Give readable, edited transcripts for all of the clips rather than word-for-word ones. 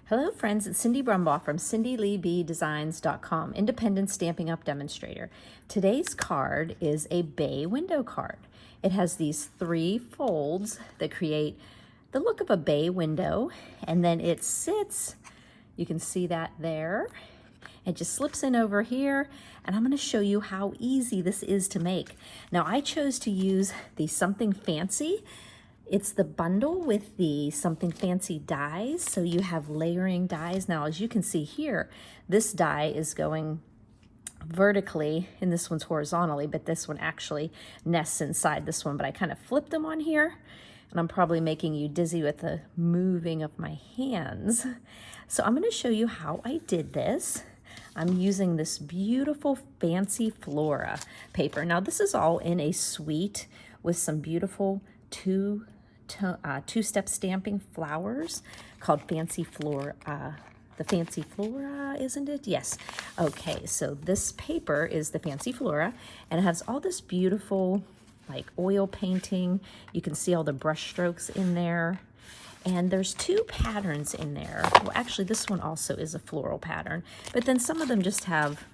Hello friends, it's Cindy Brumbaugh from CindyLeeBDesigns.com, independent Stampin' Up! Demonstrator. Today's card is a bay window card. It has these 3 folds that create the look of a bay window, and then it sits, you can see that there. It just slips in over here, and I'm going to show you how easy this is to make. Now I chose to use the Something Fancy. It's the bundle with the Something Fancy dies, so you have layering dies. Now, as you can see here, this die is going vertically, and this one's horizontally, but this one actually nests inside this one. But I kind of flipped them on here, and I'm probably making you dizzy with the moving of my hands. So I'm going to show you how I did this. I'm using this beautiful Fancy Flora paper. Now, this is all in a suite with some beautiful two-step stamping flowers called Fancy Flora. The Fancy Flora, isn't it? Yes. Okay, so this paper is the Fancy Flora, and it has all this beautiful like oil painting. You can see all the brush strokes in there. And there's 2 patterns in there. Well, actually, this one also is a floral pattern, but then some of them just have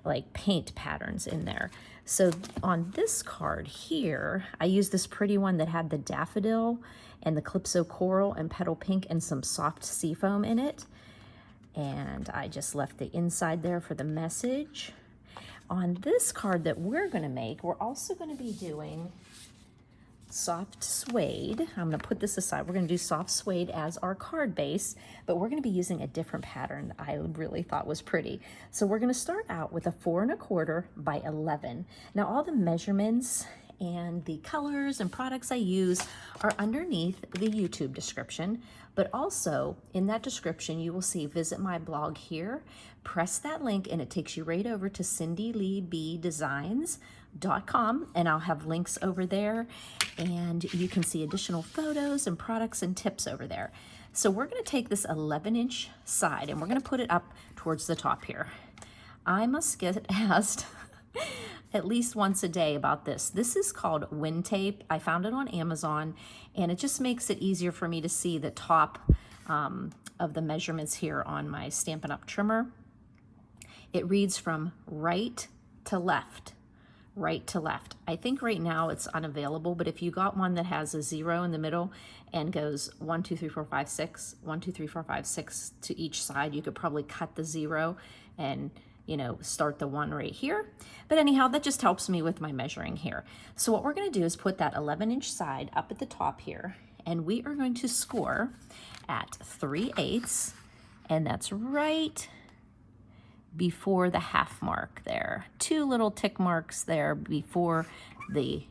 like paint patterns in there. So on this card here, I used this pretty one that had the daffodil and the Calypso coral and petal pink and some soft seafoam in it. And I just left the inside there for the message. On this card that we're gonna make, we're also gonna be doing soft suede. I'm going to put this aside. We're going to do soft suede as our card base, but we're going to be using a different pattern that I really thought was pretty. So we're going to start out with a 4 1/4 by 11. Now all the measurements and the colors and products I use are underneath the YouTube description, but also in that description you will see visit my blog here. Press that link and it takes you right over to CindyLeeBDesigns.com, and I'll have links over there, and you can see additional photos and products and tips over there. So we're going to take this 11-inch side and we're going to put it up towards the top here. I must get asked at least once a day about this. This is called wind tape. I found it on Amazon, and it just makes it easier for me to see the top of the measurements here on my Stampin' Up! Trimmer. It reads from right to left. Right to left. I think right now it's unavailable, but if you got one that has a 0 in the middle and goes 1 2 3 4 5 6 1 2 3 4 5 6 to each side, you could probably cut the 0 and start the 1 right here. But anyhow, that just helps me with my measuring here. So what we're going to do is put that 11-inch side up at the top here, and we are going to score at 3/8, and that's right before the half mark there. 2 little tick marks there before the,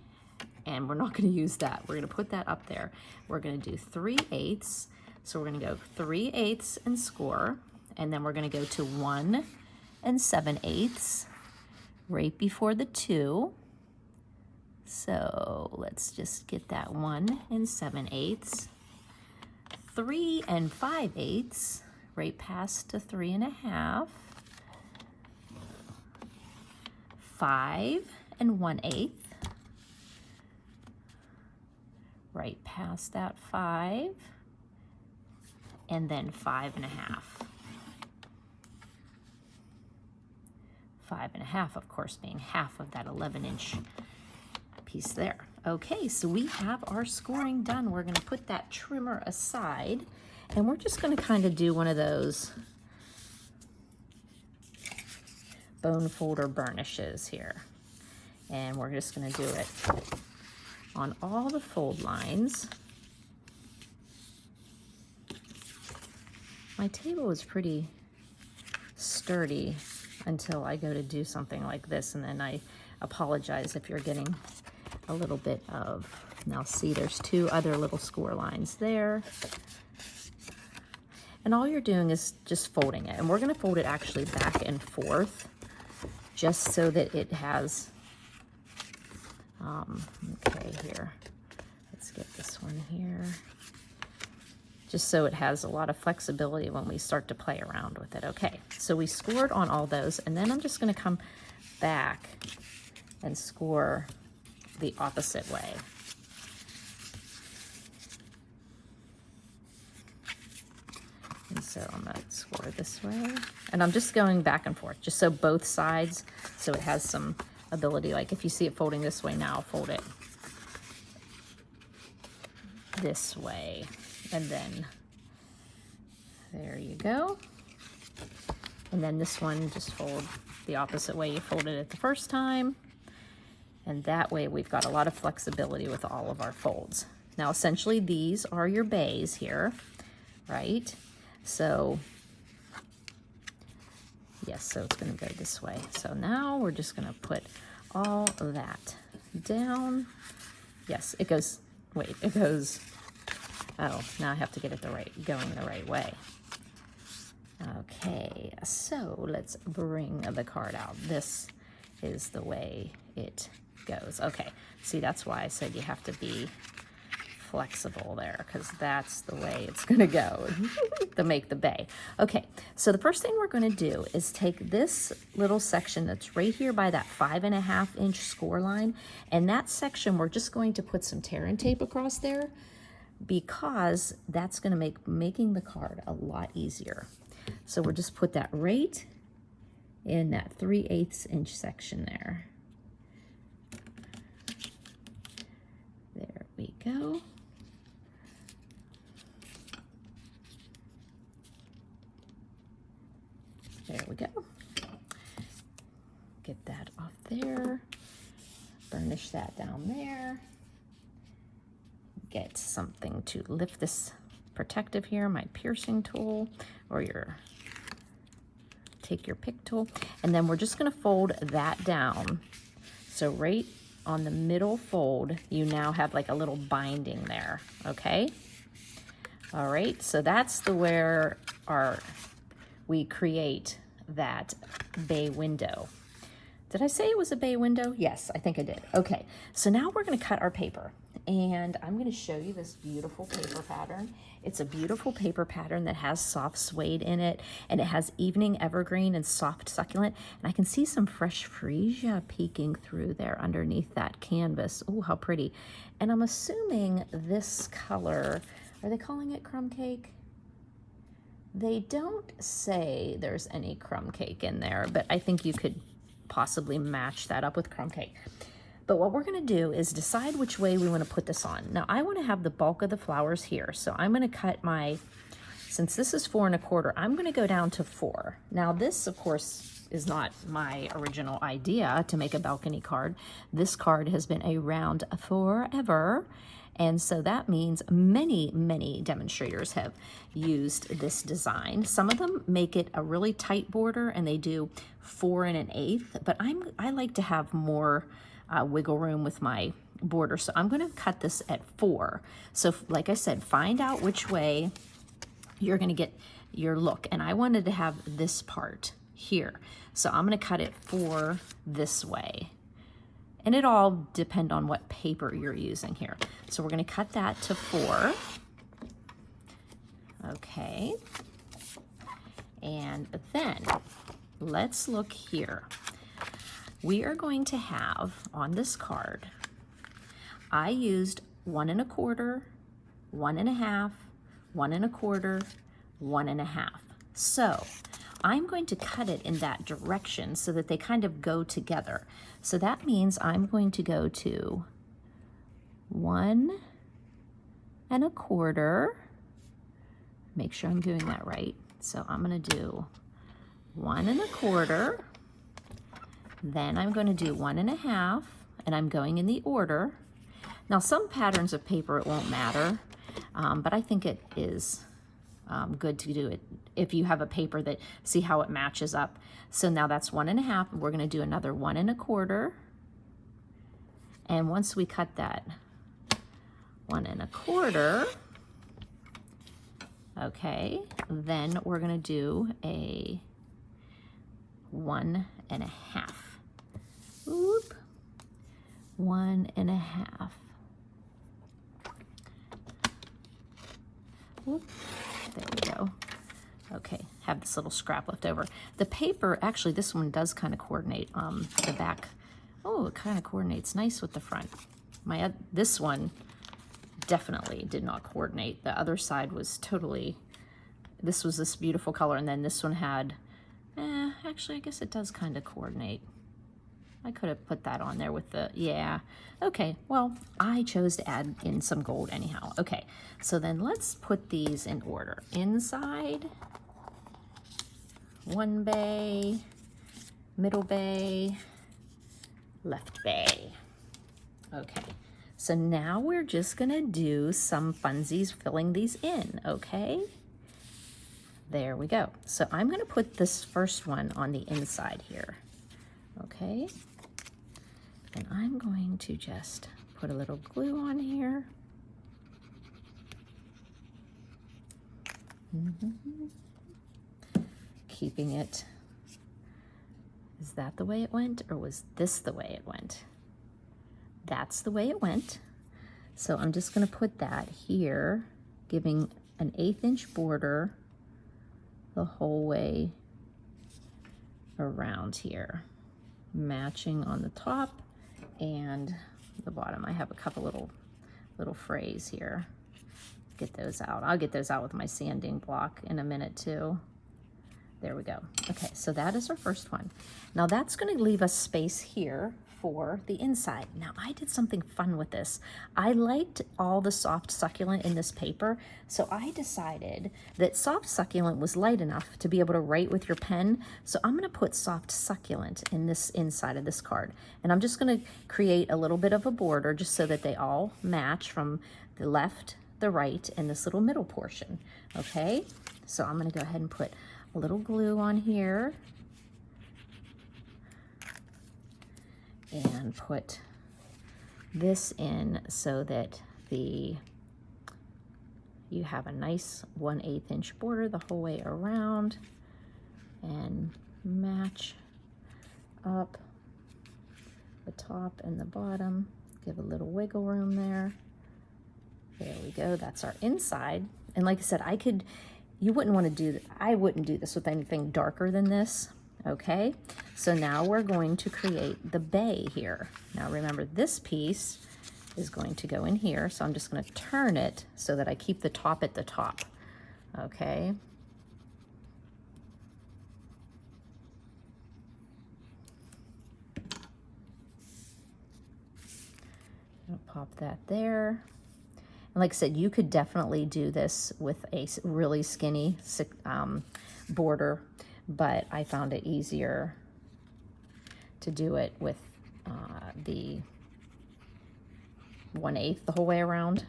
and we're not going to use that. We're going to put that up there. We're going to do 3/8. So we're going to go 3/8 and score, and then we're going to go to 1 7/8 right before the 2. So let's just get that 1 7/8. 3 5/8 right past to 3 1/2. 5 1/8, right past that 5, and then 5 1/2. 5 1/2, of course, being half of that 11-inch piece there. Okay, so we have our scoring done. We're going to put that trimmer aside, and we're just going to kind of do one of those bone folder burnishes here, and we're just going to do it on all the fold lines. My table is pretty sturdy until I go to do something like this, and then I apologize if you're getting a little bit of, now see there's 2 other little score lines there. And all you're doing is just folding it, and we're going to fold it actually back and forth just so that it has, okay, here, let's get this one here, just so it has a lot of flexibility when we start to play around with it. Okay, so we scored on all those, and then I'm just going to come back and score the opposite way. So I'm gonna score it this way. And I'm just going back and forth, just so both sides, so it has some ability. Like if you see it folding this way now, fold it this way. And then there you go. And then this one, just fold the opposite way you folded it the first time. And that way we've got a lot of flexibility with all of our folds. Now, essentially these are your bays here, right? So, yes, so it's gonna go this way. So now we're just gonna put all of that down. Yes, it goes, wait, it goes, oh, now I have to get it going the right way. Okay, so let's bring the card out. This is the way it goes. Okay, see, that's why I said you have to be flexible there, because that's the way it's gonna go to make the bay. Okay, so the first thing we're gonna do is take this little section that's right here by that 5.5 inch score line, and that section we're just going to put some tear and tape across there, because that's gonna make making the card a lot easier. So we'll just put that right in that 3/8 inch section there. There we go. There we go. Get that off there. Burnish that down there. Get something to lift this protective here, my piercing tool, or take your pick tool, and then we're just gonna fold that down. So right on the middle fold, you now have like a little binding there, okay? All right, so that's where we create that bay window. Did I say it was a bay window? Yes, I think I did. Okay, so now we're gonna cut our paper, and I'm gonna show you this beautiful paper pattern. It's a beautiful paper pattern that has soft suede in it, and it has evening evergreen and soft succulent, and I can see some fresh freesia peeking through there underneath that canvas. Oh, how pretty. And I'm assuming this color, are they calling it crumb cake? They don't say there's any crumb cake in there, but I think you could possibly match that up with crumb cake. But what we're gonna do is decide which way we wanna put this on. Now I wanna have the bulk of the flowers here, so I'm gonna cut since this is 4 1/4, I'm gonna go down to 4. Now this, of course, is not my original idea to make a balcony card. This card has been around forever, and so that means many, many demonstrators have used this design. Some of them make it a really tight border and they do 4 1/8, but I like to have more wiggle room with my border, so I'm going to cut this at 4. So like I said, find out which way you're going to get your look, and I wanted to have this part here, so I'm going to cut it 4 this way, and it all depend on what paper you're using here. So we're going to cut that to 4. Okay, and then let's look here. We are going to have on this card, I used 1 1/4, 1 1/2, 1 1/4, 1 1/2. So I'm going to cut it in that direction so that they kind of go together. So that means I'm going to go to 1 1/4. Make sure I'm doing that right. So I'm going to do 1 1/4. Then I'm going to do 1 1/2, and I'm going in the order. Now some patterns of paper it won't matter, but I think it is good to do it if you have a paper that, see how it matches up. So now that's 1 1/2, and we're going to do another 1 1/4. And once we cut that 1 1/4, okay, then we're going to do a 1 1/2. Oop, 1 1/2. Oop, there we go. Okay, have this little scrap left over. The paper, actually this one does kind of coordinate the back. Oh, it kind of coordinates nice with the front. This one definitely did not coordinate. The other side was totally this was this beautiful color, and then this one had, actually I guess it does kind of coordinate. I could have put that on there with the, yeah. Okay, well, I chose to add in some gold anyhow. Okay, so then let's put these in order. Inside, one bay, middle bay, left bay. Okay, so now we're just gonna do some funsies filling these in, okay? There we go. So I'm gonna put this first one on the inside here, okay? And I'm going to just put a little glue on here. Keeping it. Is that the way it went, or was this the way it went? That's the way it went. So I'm just going to put that here, giving an 1/8 inch border the whole way around here, matching on the top and the bottom. I have a couple little frays here. Get those out. I'll get those out with my sanding block in a minute too. There we go. Okay, so that is our first one. Now that's going to leave us space here for the inside. Now I did something fun with this. I liked all the soft succulent in this paper, so I decided that soft succulent was light enough to be able to write with your pen. So I'm going to put soft succulent in this inside of this card, and I'm just going to create a little bit of a border just so that they all match from the left, the right, and this little middle portion. Okay, so I'm going to go ahead and put a little glue on here and put this in so that you have a nice 1/8 inch border the whole way around, and match up the top and the bottom. Give a little wiggle room there. There we go. That's our inside. And like I said, you wouldn't want to do that. I wouldn't do this with anything darker than this. Okay, so now we're going to create the bay here. Now remember, this piece is going to go in here, so I'm just going to turn it so that I keep the top at the top. Okay. I'll pop that there. And like I said, you could definitely do this with a really skinny border, but I found it easier to do it with the 1/8 the whole way around.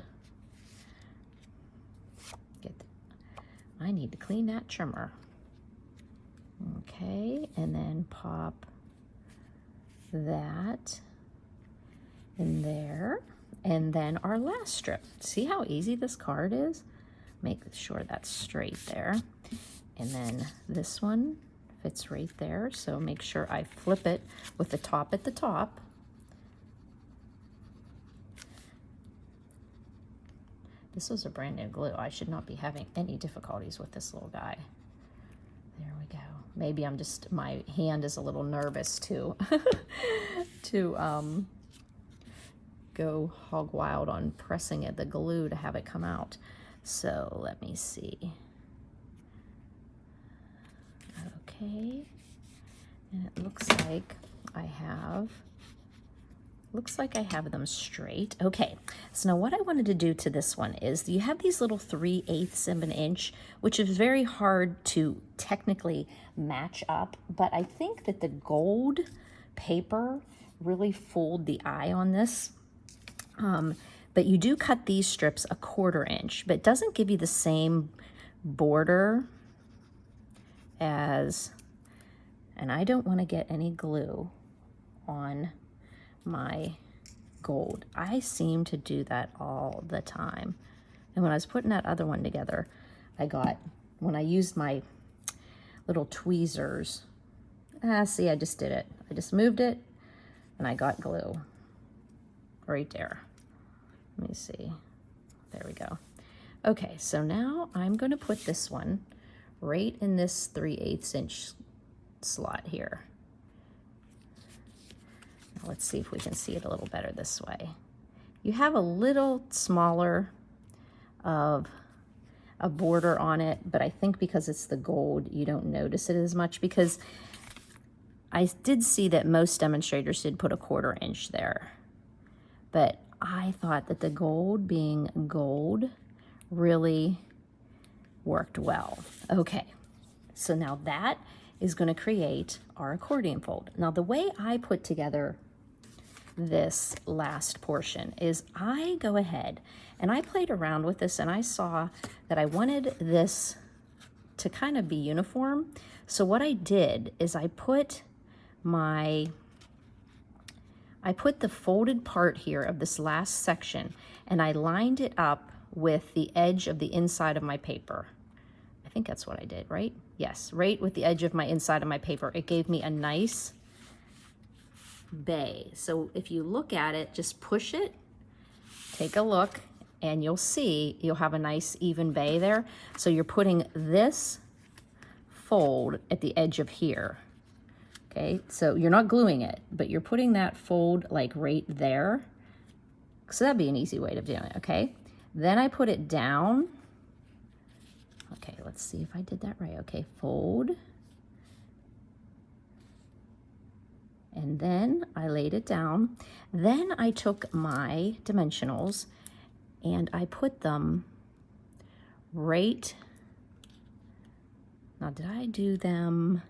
I need to clean that trimmer. Okay, and then pop that in there. And then our last strip. See how easy this card is? Make sure that's straight there. And then this one fits right there, so make sure I flip it with the top at the top. This was a brand new glue. I should not be having any difficulties with this little guy. There we go. Maybe my hand is a little nervous to go hog wild on pressing the glue to have it come out. So let me see. Okay, and it looks like I have them straight. Okay, so now what I wanted to do to this one is, you have these little 3/8 of an inch, which is very hard to technically match up, but I think that the gold paper really fooled the eye on this. But you do cut these strips 1/4 inch, but it doesn't give you the same border as, and I don't want to get any glue on my gold. I seem to do that all the time. And when I was putting that other one together, when I used my little tweezers, see, I just did it. I just moved it and I got glue right there. Let me see. There we go. Okay, so now I'm going to put this one right in this 3/8 inch slot here. Now let's see if we can see it a little better this way. You have a little smaller of a border on it, but I think because it's the gold, you don't notice it as much, because I did see that most demonstrators did put a 1/4 inch there. But I thought that the gold being gold really worked well. Okay, so now that is going to create our accordion fold. Now the way I put together this last portion is I go ahead and I played around with this, and I saw that I wanted this to kind of be uniform. So what I did is I put the folded part here of this last section, and I lined it up with the edge of the inside of my paper. I think that's what I did, right? Yes, right with the edge of my inside of my paper. It gave me a nice bay. So if you look at it, just push it, take a look, and you'll see you'll have a nice even bay there. So you're putting this fold at the edge of here. Okay, so you're not gluing it, but you're putting that fold like right there. So that'd be an easy way of doing it, okay? Then I put it down. Okay, let's see if I did that right. Okay, fold. And then I laid it down. Then I took my dimensionals and I put them right, now did I do them?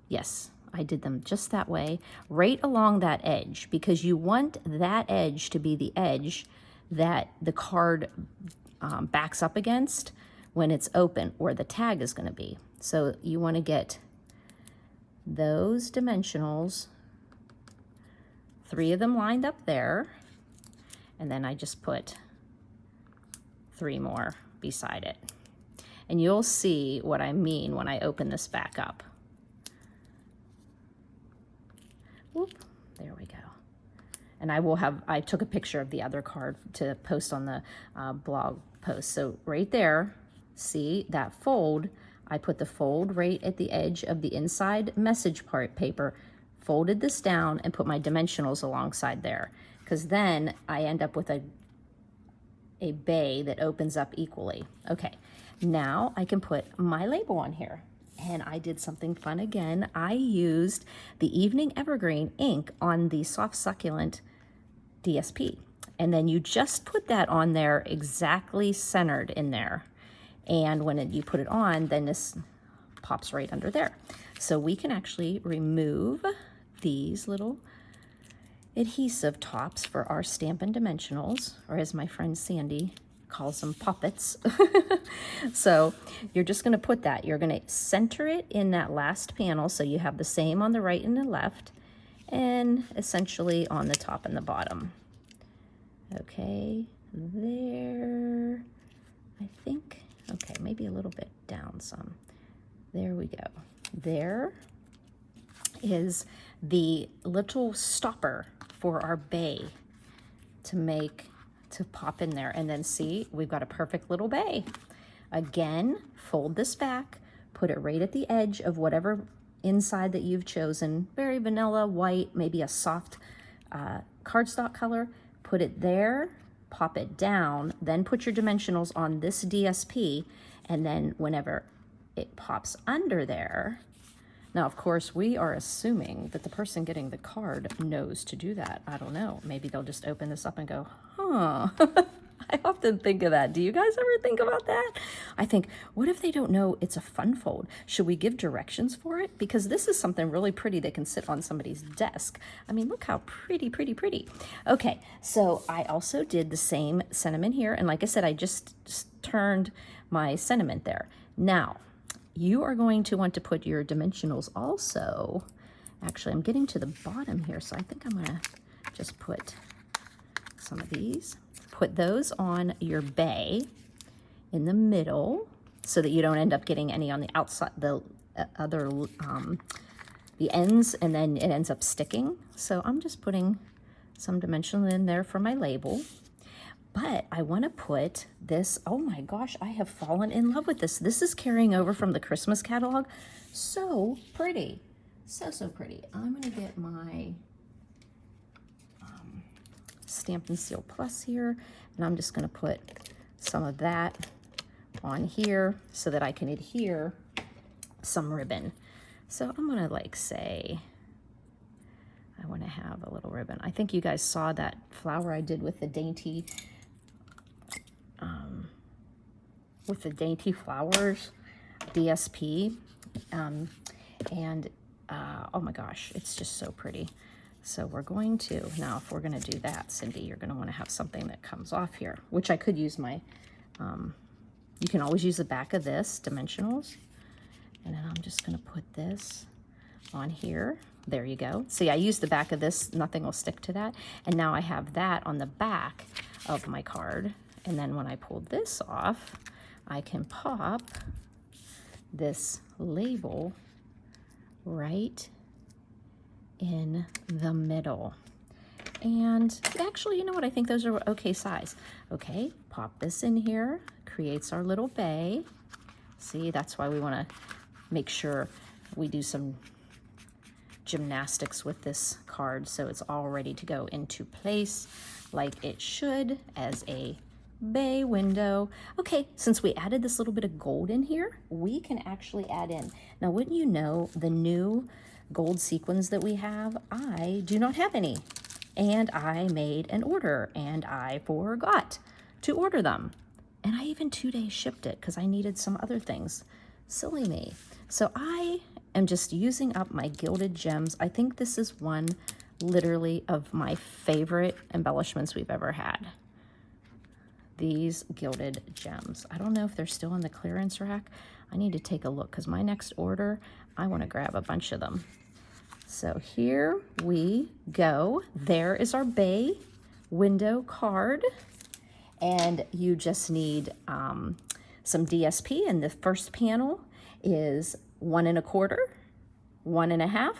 Yes, I did them just that way, right along that edge, because you want that edge to be the edge that the card backs up against when it's open, or the tag is going to be. So you want to get those dimensionals, 3 of them lined up there, and then I just put 3 more beside it. And you'll see what I mean when I open this back up. Whoop, there we go. And I took a picture of the other card to post on the blog post. So right there, see that fold? I put the fold right at the edge of the inside message part paper, folded this down, and put my dimensionals alongside there. Because then I end up with a bay that opens up equally. Okay, now I can put my label on here. And I did something fun again. I used the Evening Evergreen ink on the Soft Succulent DSP. And then you just put that on there exactly centered in there. And when you put it on, then this pops right under there. So we can actually remove these little adhesive tops for our Stampin' Dimensionals, or as my friend Sandy calls them, puppets. So you're just going to put that. You're going to center it in that last panel, so you have the same on the right and the left, and essentially on the top and the bottom. Okay, there, I think. Okay, maybe a little bit down some. There we go. There is the little stopper for our bay to pop in there. And then see, we've got a perfect little bay. Again, fold this back, put it right at the edge of whatever inside that you've chosen. Very vanilla, white, maybe a soft cardstock color. Put it there, pop it down, then put your dimensionals on this DSP, and then whenever it pops under there, now of course we are assuming that the person getting the card knows to do that. I don't know, maybe they'll just open this up and go, huh. I often think of that. Do you guys ever think about that? I think, what if they don't know it's a fun fold? Should we give directions for it? Because this is something really pretty that can sit on somebody's desk. I mean, look how pretty, pretty, pretty. Okay, so I also did the same sentiment here. And like I said, I just turned my sentiment there. Now, you are going to want to put your dimensionals also. Actually, I'm getting to the bottom here, so I think I'm going to just put some of these. Put those on your bay in the middle so that you don't end up getting any on the outside, the ends, and then it ends up sticking. So I'm just putting some dimensional in there for my label. But I want to put this, oh my gosh, I have fallen in love with this. This is carrying over from the Christmas catalog. So pretty. So, so pretty. I'm going to get my Stampin' Seal Plus here, and I'm just going to put some of that on here so that I can adhere some ribbon. So I'm gonna like say, I wanna have a little ribbon. I think you guys saw that flower I did with the dainty, flowers, DSP. Oh my gosh, it's just so pretty. So we're going to, now if we're gonna do that, Cindy, you're gonna wanna have something that comes off here, which I could use my, you can always use the back of this, dimensionals. And then I'm just gonna put this on here. There you go. See, I used the back of this, nothing will stick to that. And now I have that on the back of my card. And then when I pull this off, I can pop this label right in the middle. And actually, you know what? I think those are okay size. Okay, pop this in here, creates our little bay. See, that's why we want to make sure we do some gymnastics with this card so it's all ready to go into place like it should as a bay window. Okay, since we added this little bit of gold in here, we can actually add in. Now, wouldn't you know, the new gold sequins that we have, I do not have any. And I made an order and I forgot to order them. And I even 2 days shipped it because I needed some other things. Silly me. So I am just using up my gilded gems. I think this is one literally of my favorite embellishments we've ever had. These gilded gems. I don't know if they're still in the clearance rack. I need to take a look because my next order, I want to grab a bunch of them. So here we go. There is our bay window card. And you just need some DSP. And the first panel is 1 1/4, 1 1/2,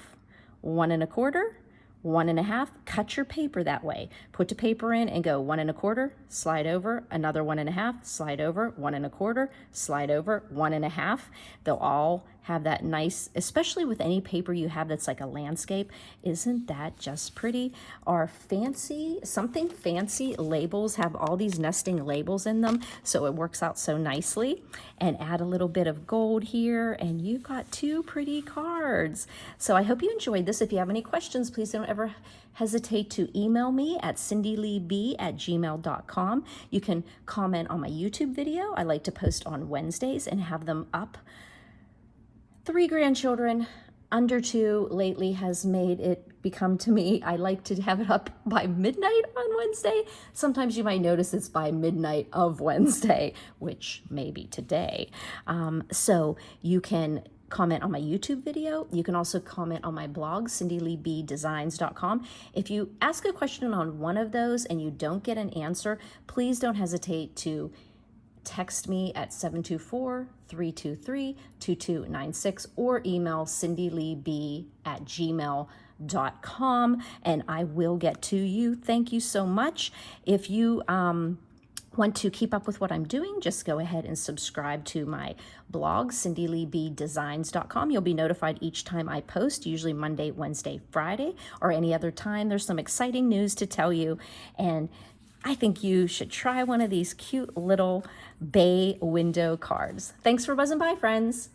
1 1/4, 1 1/2. Cut your paper that way. Put the paper in and go 1 1/4, slide over, another 1 1/2, slide over, 1 1/4, slide over, 1 1/2. They'll all have that nice, especially with any paper you have that's like a landscape. Isn't that just pretty? Our fancy, something fancy labels have all these nesting labels in them, so it works out so nicely. And add a little bit of gold here, and you've got 2 pretty cards. So I hope you enjoyed this. If you have any questions, please don't ever hesitate to email me at cindyleeb@gmail.com. You can comment on my YouTube video. I like to post on Wednesdays and have them up. 3 grandchildren under 2 lately has made it become to me. I like to have it up by midnight on Wednesday. Sometimes you might notice it's by midnight of Wednesday, which may be today. So you can comment on my YouTube video. You can also comment on my blog, cindyleebdesigns.com. If you ask a question on one of those and you don't get an answer, please don't hesitate to text me at 724-323-2296 or email cindyleeb@gmail.com and I will get to you. Thank you so much. If you want to keep up with what I'm doing, just go ahead and subscribe to my blog, cindyleebdesigns.com. You'll be notified each time I post, usually Monday, Wednesday, Friday, or any other time. There's some exciting news to tell you, and I think you should try one of these cute little bay window cards. Thanks for buzzing by, friends.